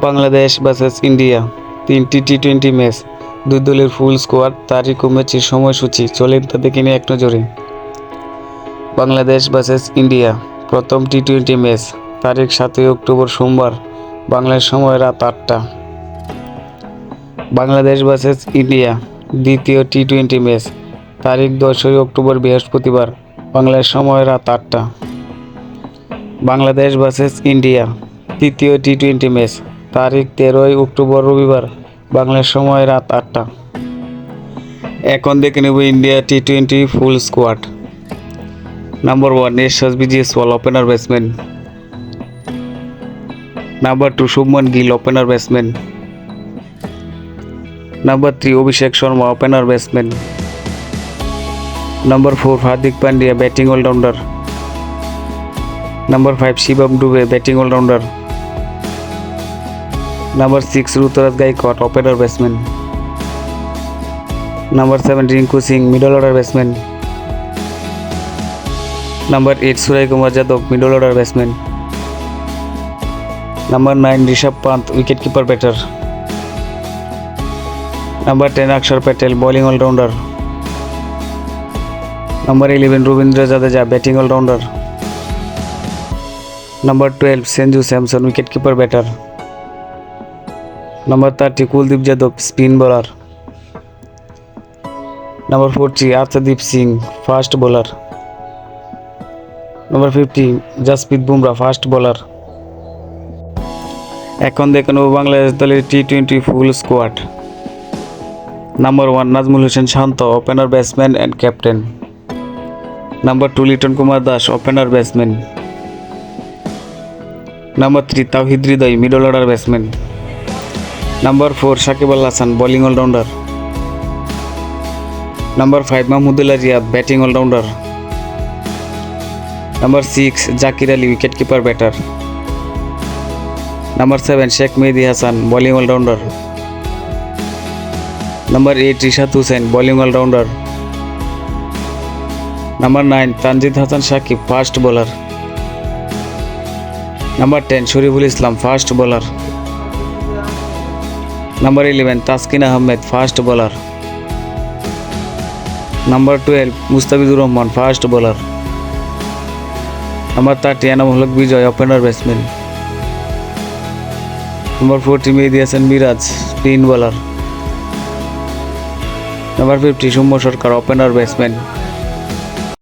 Bangladesh versus India 3টি টি-20 match, দুই দলের ফুল স্কোয়াড, তারিখ ও ম্যাচের সময়সূচি চলেন তা দেখে নিয়ে এক নজরে। বাংলাদেশ ভার্সেস ইন্ডিয়া প্রথম টি-20 ম্যাচ, তারিখ 7 অক্টোবর সোমবার, বাংলার সময় রাত 8টা। বাংলাদেশ ভার্সেস ইন্ডিয়া দ্বিতীয় টি-20 ম্যাচ, তারিখ 10 অক্টোবর বৃহস্পতিবার, বাংলার সময় রাত 8টা। বাংলাদেশ ভার্সেস ইন্ডিয়া তৃতীয় টি-20 ম্যাচ, তারিখ 13 অক্টোবর রবিবার, বাংলার সময় রাত 8টা। এখন দেখে নেব ইন্ডিয়া টি-20 full squad. Number 1 Yashasvi Jaiswal, opener batsman. Number 2 Shubman Gill, opener batsman. Number 3 Abhishek Sharma, opener batsman. Number 4 Hardik Pandya, batting allrounder. Number 5 Shivam Dube, batting allrounder. Number 6 Ruturaj Gaikwad, opener batsman. Number 7 Rinku Singh, middle order batsman. Number 8 Surya Kumar Yadav, middle order batsman. Number 9 Rishabh Pant, wicket keeper batter. Number 10 Axar Patel, bowling allrounder. Number 11 Ravindra Jadeja, batting allrounder. Number 12 Sanju Samson, wicket keeper batter. Number 30 Kuldeep Yadav, spin bowler. Number 40 Arshdeep Singh, fast bowler. Number 50 Jasprit Bumrah, fast bowler. এখন দেখে নেব বাংলাদেশ দলের টি-20 full squad. Number 1 Najmul Hossain Shanto, opener batsman and captain. Number 2 Liton Kumar Das, opener batsman. Number 3 Towhid Hridoy, middle order batsman. Number 4 Shakib Al Hasan, bowling allrounder. Number 5 Mahmudullah Riyad, batting allrounder. Number 6 Jaker Ali, wicket keeper batter. Number 7 Sheikh Mehedi Hasan, bowling allrounder. Number 8 Rishad Hossain, bowling allrounder. Number 9 Tanzid Hasan Sakib, fast bowler. Number 10 Shoriful Islam, fast bowler. Number 11 Taskin Ahmed, fast bowler. Number 12 Mustafizur Rahman, fast bowler. Number 30 Enamul Haque Bijoy, opener batsman. Number 40 Mehedi Hasan Miraz, spin bowler. Number 50 Soumya Sarkar, opener batsman.